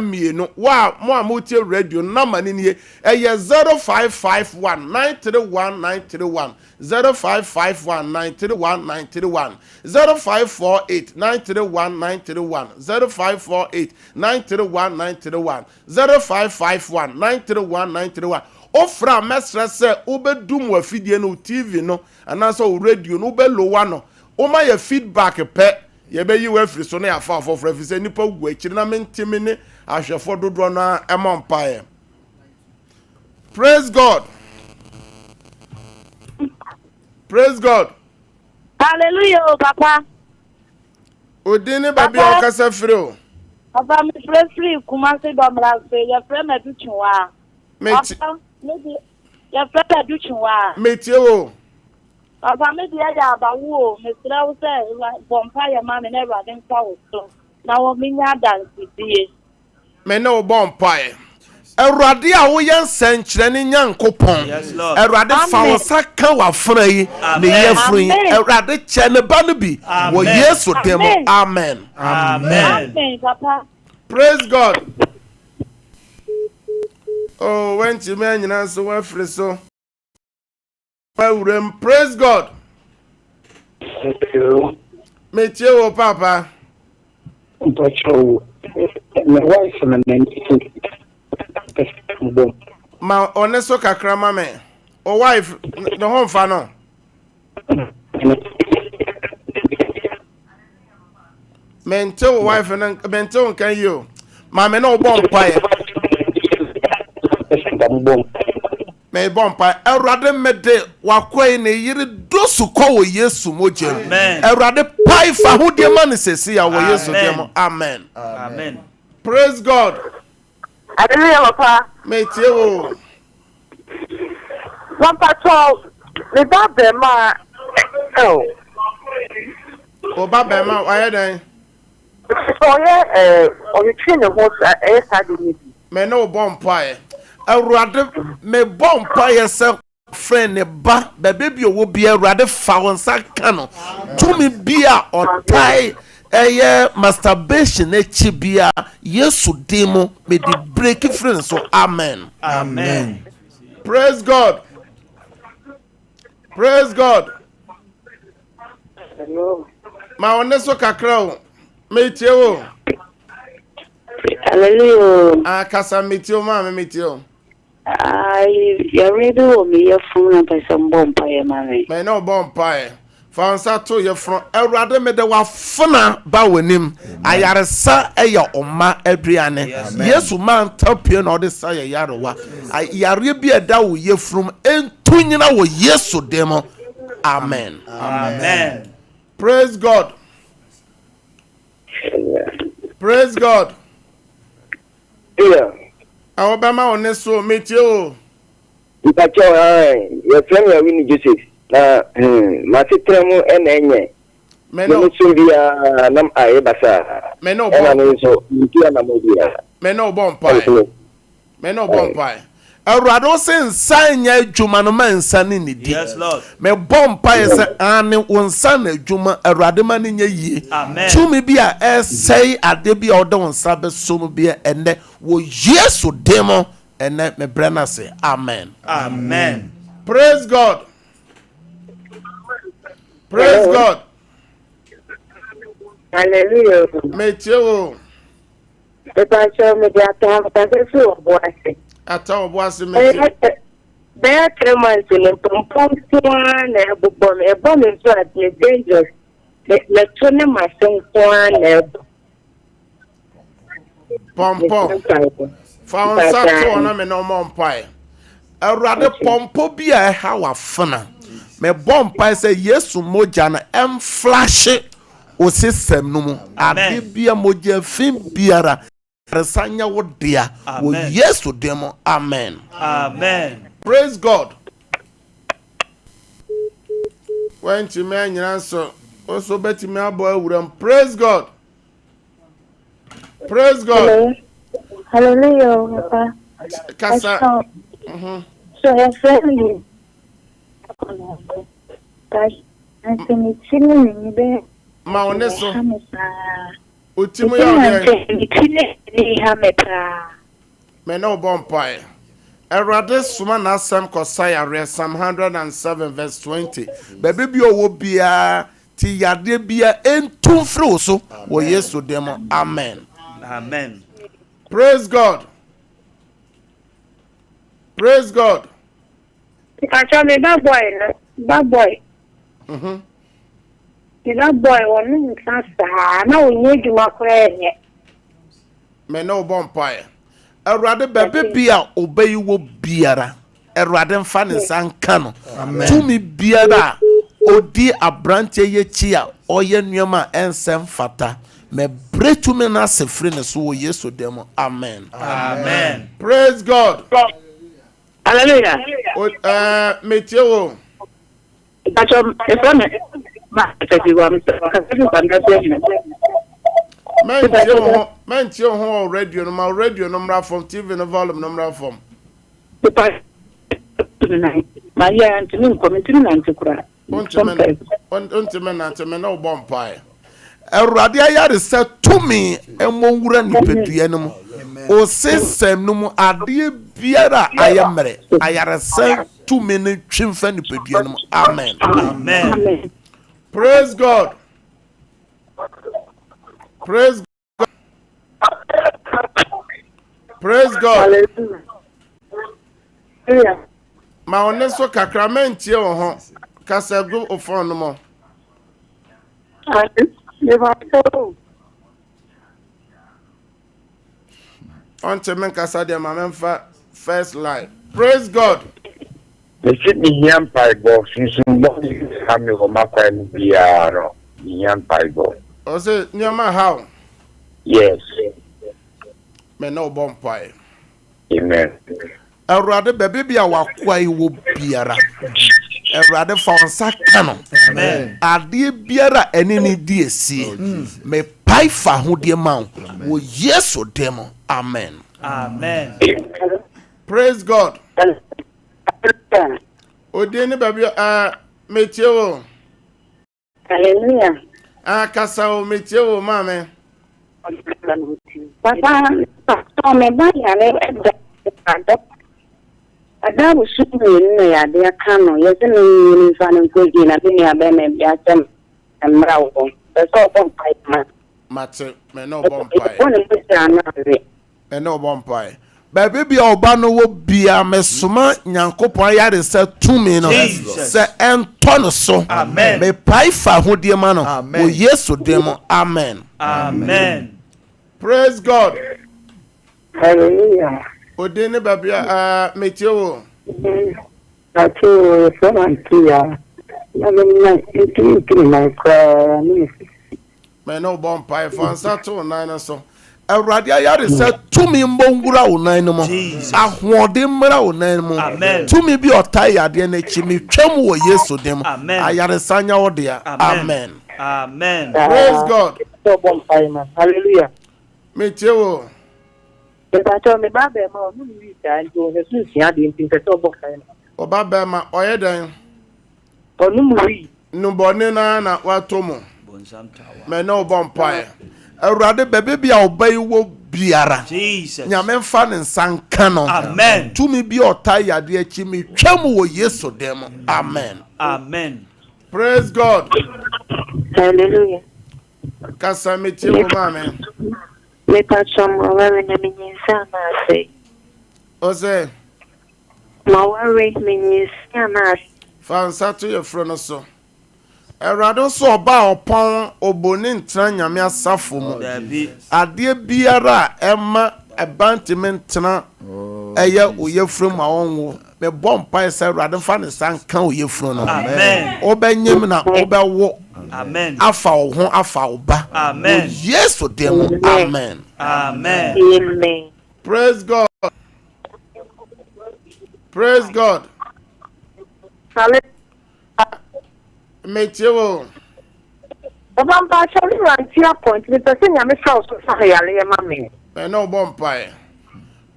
Speaker 5: mienu wa mo amutie radio number ni nie 0551931931 0551931931 0548931931 0548931931 0551931931 ofra mesra se obedum wa fidie no TV no anaso radio no obelo no o ma ya feedback pe ye be yi wa free so na ya fa for free se nipa gu akiri na mentimi ne ahwefo dodo na empae. Praise God. Praise God.
Speaker 7: Hallelujah, Papa.
Speaker 5: Odini babi o kasa free o.
Speaker 7: Papa me free kuma se do mra se ya free me du chinwa.
Speaker 5: Meti.
Speaker 7: Maybe ya free me du chinwa.
Speaker 5: Meti o.
Speaker 7: Papa me dia ya ba wo me sra wo se bompa ya ma me na Awurade nfa wo so. Na wo me nya dance die.
Speaker 5: Me na wo bompa e. Awurade a wo yen senkyere ne Nyankopon. Awurade fa wo saka wa fra yi ne yefru yi. Awurade che ne ba no bi wo Yesu demo. Amen.
Speaker 7: Amen, Papa.
Speaker 5: Praise God. Oh, when you man nyina so wa free so. Praise God. Metie wo papa. Ma oneso kakra ma me. O wife no home fa no. Mente o wife na mente on kan you. Ma me no bon pae. Me bon pae. Awurade mede wakoi ne yiri dosu ko wo Yesu moje. Awurade pae fa ho de ma ne sesi ya wo Yesu dem. Amen.
Speaker 3: Amen.
Speaker 5: Praise God.
Speaker 7: Hallelujah, Papa.
Speaker 5: Metie wo.
Speaker 7: Papa to me ba be ma
Speaker 5: O ba be ma wa ye den.
Speaker 7: So o you ne ho Saturday ni.
Speaker 5: Me no bon pae. Awurade me bon pae se friend ne ba baby owo bi Awurade fa won sa kan no. Tumi bia otai masturbation echi bia Yesu demo me di break friend so amen.
Speaker 3: Amen.
Speaker 5: Praise God. Praise God.
Speaker 7: Hello.
Speaker 5: Ma oneso kakra o. Metie wo.
Speaker 7: Hallelujah.
Speaker 5: Kasa metie o ma me metie o.
Speaker 7: You ready o me your phone and some bomb pie mama.
Speaker 5: Me no bomb pie. Fansa to ye from Awurade me de wafuna ba wanim ayaresa eya oma aduane Yesu man tapie na ode sa ye yarewa yare bi eda wo ye from entunyina wo Yesu demo. Amen.
Speaker 3: Amen.
Speaker 5: Praise God. Praise God.
Speaker 8: Yeah.
Speaker 5: Awobama oneso metie o.
Speaker 8: Ipacho your friend ya Winnie Joseph. Na masitremu enenye.
Speaker 5: Meno
Speaker 8: subia nam aye basa.
Speaker 5: Meno
Speaker 8: bon. So ntia na modia.
Speaker 5: Meno bon pai. Meno bon pai. Awurade sen sanya adwuma no man sane ni di.
Speaker 3: Yes Lord.
Speaker 5: Me bon pai se ane wonsa na adwuma Awurade ma ne nya yie.
Speaker 3: Amen.
Speaker 5: Tumi bia sei ade bia ode wonsa be so no bia ene wo Yesu demo ene me brana se amen.
Speaker 3: Amen.
Speaker 5: Praise God. Praise God.
Speaker 7: Hallelujah.
Speaker 5: Metie
Speaker 7: Ipacho me dia ta ta so boase.
Speaker 5: ata oboase metie.
Speaker 7: There 3 months in pom na bobom e bom so at dangerous. Le tone ma son na
Speaker 5: Pompo. Fansa to na me no mompai. Awurade pompo bia ha wafana. Me bompai se Yesu moja na em flash o system no mu ade bia moja fin biara resanya wo dia wo yesu demo amen praise god when to me nyina so also beti me abo awuram praise god
Speaker 7: hallelujah papa
Speaker 5: kasa
Speaker 7: so your family
Speaker 5: ma oneso utimu ya me no bompai Erade suma na asem kosaya re Psalm 107 verse 20 bebe bi owo bia ti yade bia entum firi so wo yesu demo amen praise god
Speaker 7: Actually, that boy. That boy, one now we need you more.
Speaker 5: Me no bonfire. Erade bebe bia obey wo biara. Erade mfa ne sanka no. Tumi biara odi abrante ye chia oye nneoma ensem fata. Me bretu me na sefre ne so wo yesu demo amen. Praise god.
Speaker 7: Hallelujah.
Speaker 5: Meteo. Mentio ho radio no ma radio number from TV no volume number from.
Speaker 7: Maria Antonin commentary na ntikura.
Speaker 5: Ontime na obompai. Erade ayare se tumi emowura nipedua no mu. O system no mu ade biara ayemre ayare se tumi ne twimfa nipedua no mu. Amen. Praise God. Praise God.
Speaker 7: Yeah.
Speaker 5: Ma oneso kakramenti o ho kasagu ofon no mo. On to men kasa de ma memfa first line. Praise God.
Speaker 8: Me sit me yam pai box sun mo ha me ho ma kwa ni biaro. Yam pai box.
Speaker 5: O say nyama how?
Speaker 8: Yes.
Speaker 5: Me no bon pai.
Speaker 8: Amen.
Speaker 5: Erade bebe bia wakwa iwo biara. Erade fa onsa kano. Amen. Ade biara enini di esi. Me pai fa ho de ma wo yesu demo. Amen. Praise God. Odeni baby meteo.
Speaker 7: Hallelujah.
Speaker 5: Kasa o meteo mame.
Speaker 7: Papa, me ba ya le ada bu sunu ne ya de aka no ye se ni fa ne ko gi na bi ya be me bia tem emra wo so bon pai ma
Speaker 5: Mate me no bon pai.
Speaker 7: One me se ana re
Speaker 5: Me no bon pai. Baby bia oba no wo bia mesoma nyankopon yare se tumi no se ento no so. Amen. Me pai fa ho de ma no wo yesu demo. Amen. Praise God.
Speaker 7: Hallelujah.
Speaker 5: Odene babia meteo.
Speaker 7: Atu so antia. Ya me inti na kwa ni.
Speaker 5: Me no bon pai fansa to nine so. Awurade ayare se tumi mbongura wo nan no mo. Ahode mmra wo nan mo. Tumi bi otai ade na chi mi twam wo Yesu dem. Ayare sanya wo de. Amen. Praise God.
Speaker 7: So bon pai ma. Hallelujah.
Speaker 5: Meteo.
Speaker 7: Eba me ba be ma no mi ta njo Jesus ya de ntin so bon pai ma.
Speaker 5: Oba be ma oyedan.
Speaker 7: Onu mu wi.
Speaker 5: No bone na watomo. Me no bon pai. Awurade bebe bia obai wo biara. Jesus. Nyame mfa ne nsanka no. Amen. Tumi bi otai ade achi mi twam wo Yesu dem. Amen. Praise God.
Speaker 7: Hallelujah.
Speaker 5: Kasa meteo mame.
Speaker 7: Me pa chomo wewe na minyisa na sei.
Speaker 5: Ose.
Speaker 7: Ma wewe minyisa na
Speaker 5: fansa to your front so. Erado so ba opon oboni ntra nyame asafo mu. Ade biara ema abantimentena ɛyɛ oyefuru ma wɔnwo me bɔ mpae sɛ awurade fa ne sa nka oyefuru no wobɛnyem na wobɛwo
Speaker 3: amen
Speaker 5: afa wo ho afa wo ba
Speaker 3: amen
Speaker 5: yesu dem amen
Speaker 7: Amen.
Speaker 5: praise god praise god metie
Speaker 7: Baba mpa chori ranti appoint me pese nyame sa so sa yale ma me.
Speaker 5: ɛna wobɔ mpae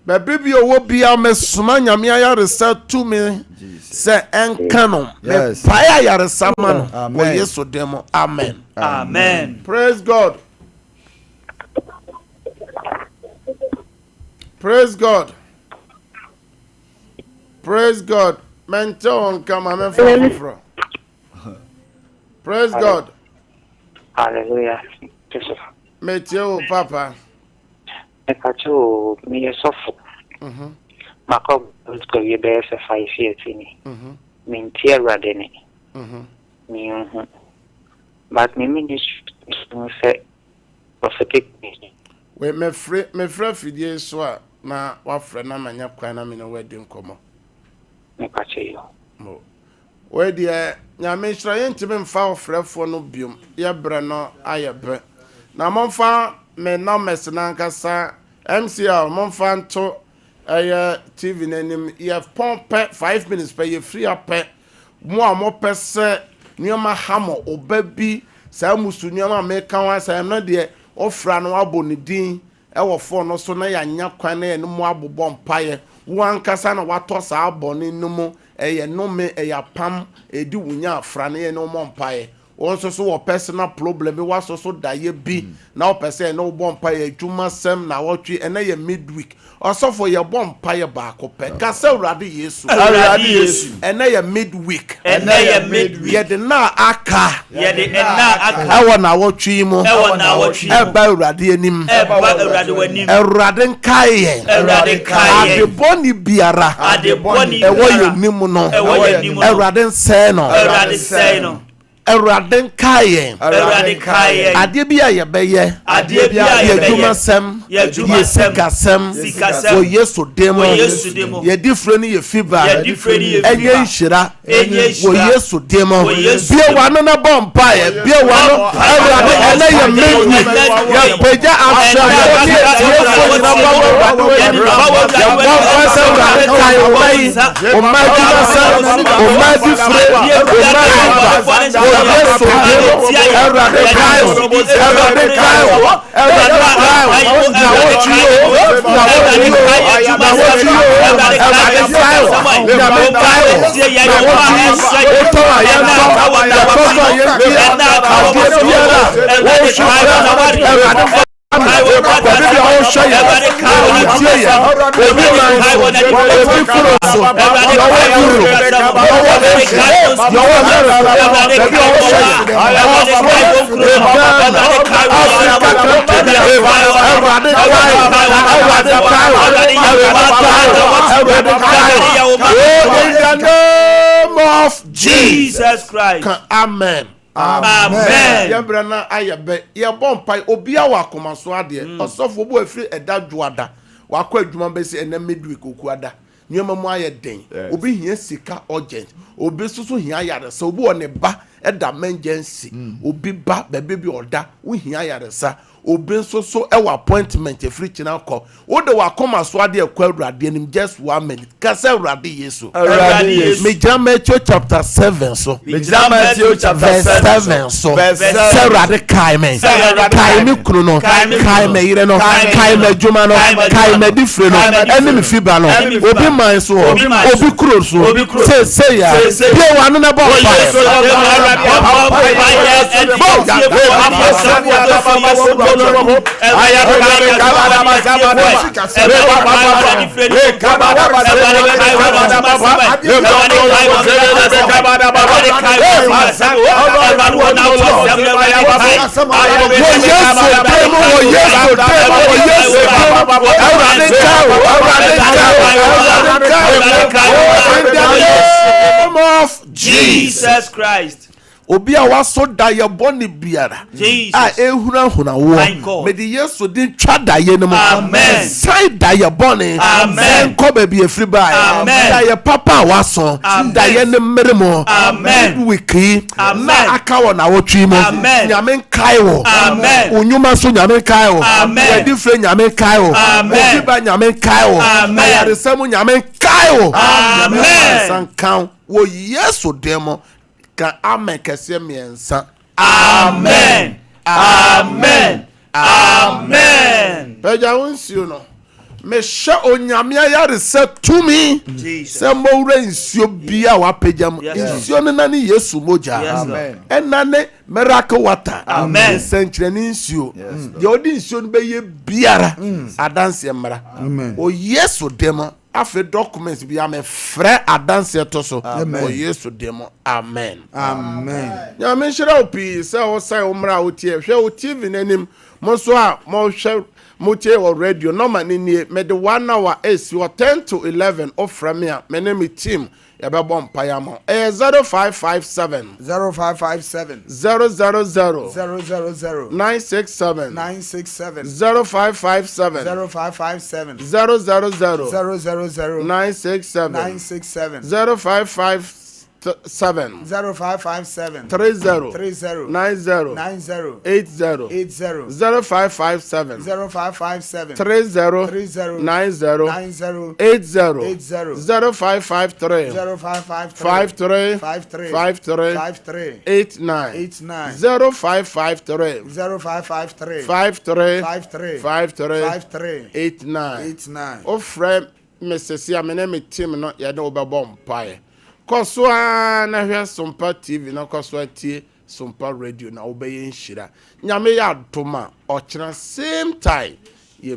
Speaker 5: baabi bi ɔwɔ bia mesoma nyame ayaresa tumi sɛ ɛnka no mepae ayaresa ma no wɔ yesu dem amen
Speaker 3: amen
Speaker 5: praise god praise god praise god mente on kama me fro praise god
Speaker 9: Hallelujah. Jesus.
Speaker 5: meteo papa
Speaker 9: Ekacho me sofo. Mako go ye be se 5 years ni. Me ntia rade ni. Me but me ministry say prophetic me.
Speaker 5: we me frɛ fidie so a na wafrɛ na manya kwan na me no wadi nkomo
Speaker 9: Ekacho yo.
Speaker 5: mo we de nyame hyira yɛntimi mfa ofrɛfo no biom yɛbrɛ no ayɛbrɛ na momfa me numbers na nkasa MCL momfa nto TV nanim yɛ pɔmpɛ 5 minutes pɛ yɛ free apɛ mo a mopɛ sɛ nneɛma hamo oba bi saa musu nneɛma meka wa saa no de ofra no abɔ ne din ɛwɔ fo no so na yɛanya kwan na yɛ no mo abobɔ mpaeɛ wo ankasa na watɔ saa abɔ ne no mu ɛyɛ nome ɛyɛ pam ɛdi wunya afra ne yɛ no mo mpaeɛ also so a personal problem bi was also die bi na opese no bon paye adwuma sem na wotwe ena ye midweek also for your bon paye ba ko pe ka se urade yesu ena ye midweek ye de na aka ewo na wotwe mu e ba urade anim urade nkaye ade boni biara ewo ye nimu no urade nse no Eraden kaye ade bia ye beye ade bia ye dwuma sem ye sika sem wo yesu demo ye difre ni ye fiba enye nhira wo yesu demo bia wano na bompa ye bia wano erade ele ye medu ye peja afra ye fo na bawo o ma dwuma sem o ma difre o ma Yes, of Jesus Christ. Amen. Amen. Ya brana ayabe ya bompai obia wa komaso ade osofo bo afiri eda dwoada wakọ adwuma besi ena midweek okuada nyoma mu aye den obi hia sika urgent obi susu hia yaresa obi one ba eda emergency obi ba bebe bi oda wo hia yaresa obi nso so ewa appointment efiri china call wo de wakoma so ade akwa awurade nim just 1 minute kasa awurade yesu me jama chapter 7 so
Speaker 6: me jama chapter 7
Speaker 5: so awurade kai me kunu no kai me yire no kai me juma no kai me difre no ene me fiba no obi man so obi kuro so say ya be wanu na bo of Jesus Christ. obi a waso da ye boni biara a ehuna huna wo me di yesu din twa da ye no mo sai da ye boni amen ko ba bi efri ba da ye papa waso da ye ne mmere mo wiki na aka wo na wo twi mo nyame kai wo onyuma so nyame kai wo wedi fre nyame kai wo obi ba nyame kai wo ayare samu nyame kai wo amen san kan wo yesu demo ka amen kese miensa amen amen amen peja unsio no me sha onyame ayare se tumi se mowre nsio bia wa peja mu nsio ne na ne yesu moja amen enane miracle water amen senchre ne nsio de odi nsio no be ye biara adanse mra o yesu demo afe documents bi ame frɛ adanse to so o yesu demo amen
Speaker 2: amen
Speaker 5: ya me shira opi se o sai o mra o tie hwɛ o tv nanim mo so a mo hwɛ mo tie o radio no ma ni me de 1 hour is 10 to 11 of from me me name team ya be bom payamo 0557
Speaker 2: 0557
Speaker 5: 000
Speaker 2: 000
Speaker 5: 967
Speaker 2: 967
Speaker 5: 0557
Speaker 2: 0557
Speaker 5: 000
Speaker 2: 000
Speaker 5: 967
Speaker 2: 967
Speaker 5: 0557
Speaker 2: 0557
Speaker 5: 30
Speaker 2: 30
Speaker 5: 90
Speaker 2: 90
Speaker 5: 80
Speaker 2: 80
Speaker 5: 0557
Speaker 2: 0557
Speaker 5: 30
Speaker 2: 30
Speaker 5: 90
Speaker 2: 90
Speaker 5: 80
Speaker 2: 80
Speaker 5: 0553
Speaker 2: 0553
Speaker 5: 53
Speaker 2: 53
Speaker 5: 53
Speaker 2: 53
Speaker 5: 89
Speaker 2: 89
Speaker 5: 0553
Speaker 2: 0553
Speaker 5: 53
Speaker 2: 53
Speaker 5: 53
Speaker 2: 53
Speaker 5: 89
Speaker 2: 89
Speaker 5: o friend Mrs. Yamene team no ya no bebom pae koswa na hwe Sompa TV na koswa tie Sompa radio na obeye nhira nyame ya adoma o kira same time ye